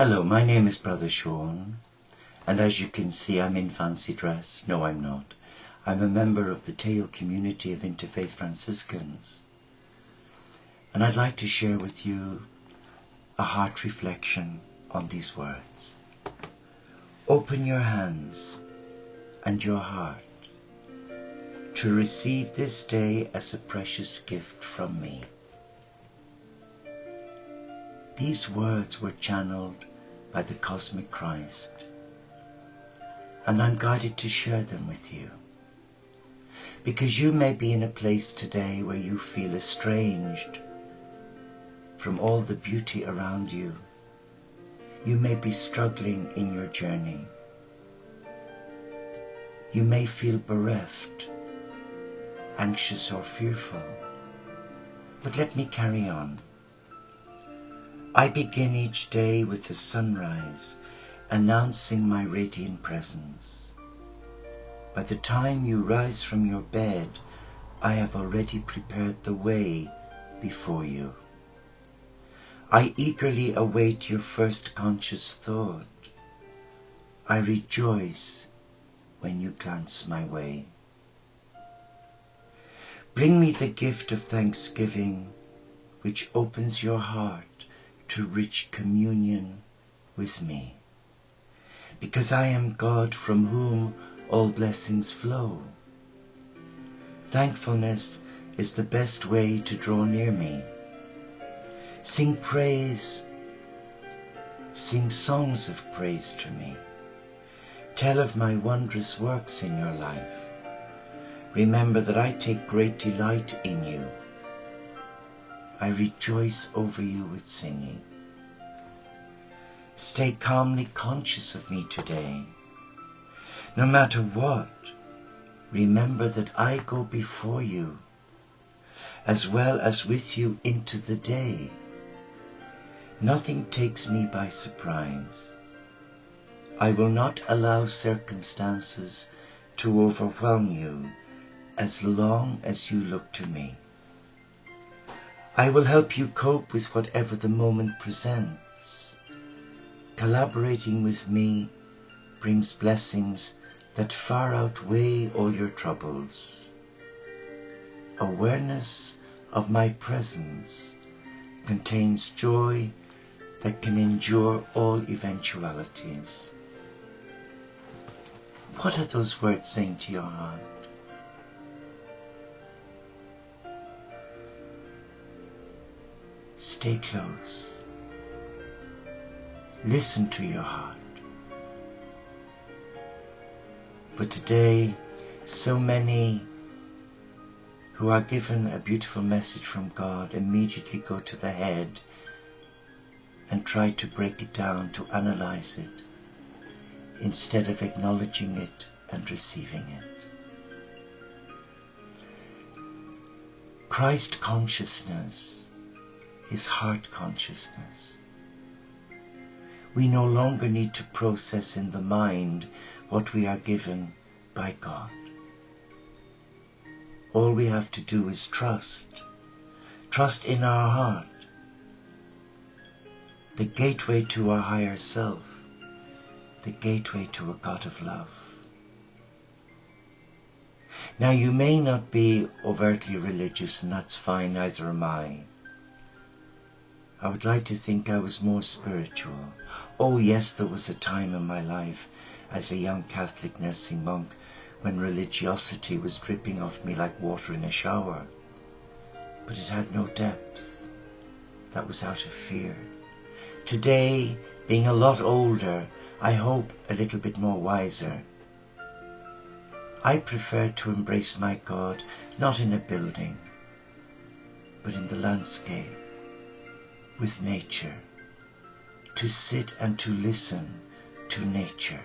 Hello, my name is Brother Sean, and as you can see I'm in fancy dress. No, I'm not. I'm a member of the Teo community of Interfaith Franciscans, and I'd like to share with you a heart reflection on these words. Open your hands and your heart to receive this day as a precious gift from me. These words were channeled by the cosmic Christ, and I'm guided to share them with you. Because you may be in a place today where you feel estranged from all the beauty around you. You may be struggling in your journey. You may feel bereft, anxious or fearful. But let me carry on. I begin each day with the sunrise, announcing my radiant presence. By the time you rise from your bed, I have already prepared the way before you. I eagerly await your first conscious thought. I rejoice when you glance my way. Bring me the gift of thanksgiving, which opens your heart to rich communion with me, because I am God from whom all blessings flow. Thankfulness is the best way to draw near me. Sing praise, sing songs of praise to me. Tell of my wondrous works in your life. Remember that I take great delight in you. I rejoice over you with singing. Stay calmly conscious of me today. No matter what, remember that I go before you, as well as with you into the day. Nothing takes me by surprise. I will not allow circumstances to overwhelm you as long as you look to me. I will help you cope with whatever the moment presents. Collaborating with me brings blessings that far outweigh all your troubles. Awareness of my presence contains joy that can endure all eventualities. What are those words saying to your heart? Stay close. Listen to your heart. But today, so many who are given a beautiful message from God immediately go to the head and try to break it down, to analyze it, instead of acknowledging it and receiving it. Christ consciousness is heart consciousness. We no longer need to process in the mind what we are given by God. All we have to do is trust. Trust in our heart, the gateway to our higher self, the gateway to a God of love. Now, you may not be overtly religious, and that's fine, neither am I. I would like to think I was more spiritual. Oh yes, there was a time in my life as a young Catholic nursing monk when religiosity was dripping off me like water in a shower. But it had no depth. That was out of fear. Today, being a lot older, I hope a little bit more wiser, I prefer to embrace my God not in a building, but in the landscape, with nature, to sit and to listen to nature.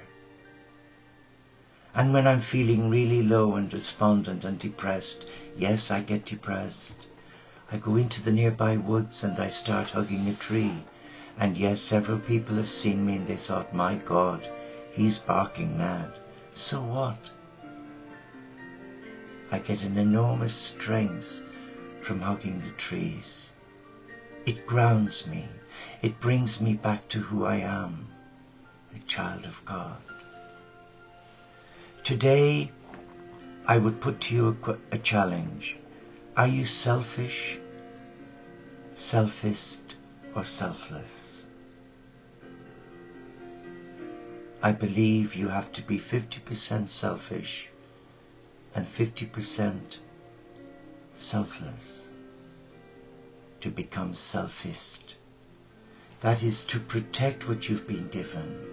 And when I'm feeling really low and despondent and depressed, yes, I get depressed, I go into the nearby woods and I start hugging a tree. And yes, several people have seen me and they thought, my God, he's barking mad. So what? I get an enormous strength from hugging the trees. It grounds me. It brings me back to who I am, a child of God. Today, I would put to you a challenge. Are you selfish, selfist, or selfless? I believe you have to be 50% selfish and 50% selfless to become selfist. That is to protect what you've been given,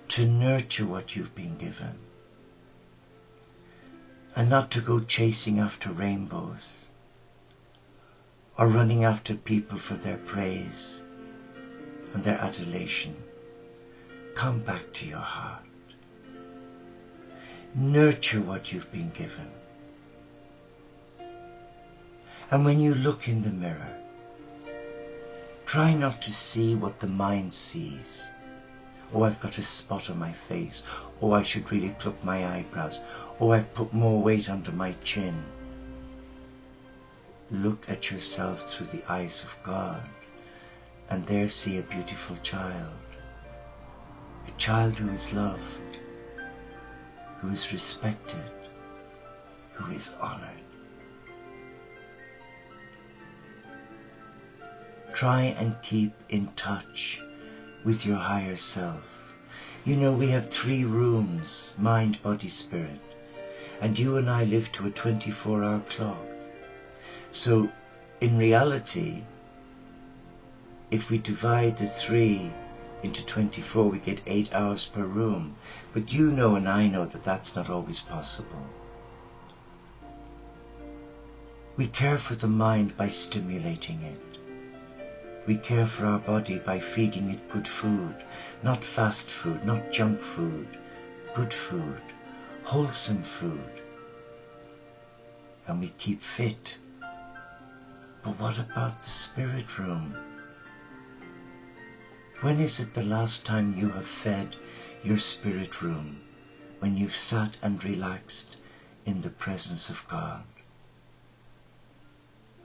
to nurture what you've been given, and not to go chasing after rainbows or running after people for their praise and their adulation. Come back to your heart. Nurture what you've been given. And when you look in the mirror, try not to see what the mind sees. Oh, I've got a spot on my face. Oh, I should really pluck my eyebrows. Oh, I've put more weight under my chin. Look at yourself through the eyes of God, and there see a beautiful child. A child who is loved, who is respected, who is honored. Try and keep in touch with your higher self. You know, we have 3 rooms, mind, body, spirit. And you and I live to a 24-hour clock. So, in reality, if we divide the 3 into 24, we get 8 hours per room. But you know and I know that that's not always possible. We care for the mind by stimulating it. We care for our body by feeding it good food, not fast food, not junk food, good food, wholesome food. And we keep fit. But what about the spirit room? When is it the last time you have fed your spirit room? When you've sat and relaxed in the presence of God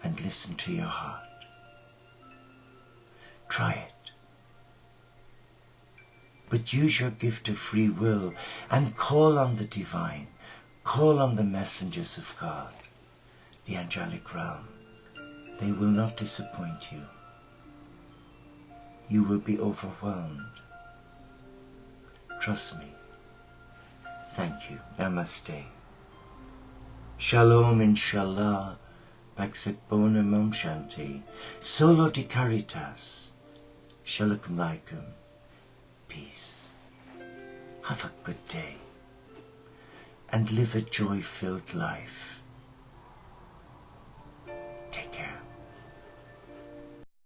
and listened to your heart? Try it. But use your gift of free will and call on the divine. Call on the messengers of God, the angelic realm. They will not disappoint you. You will be overwhelmed. Trust me. Thank you. Namaste. Shalom inshallah. Paxit bonum om shanti. Solo di caritas. Shalom alaikum. Peace. Have a good day. And live a joy-filled life.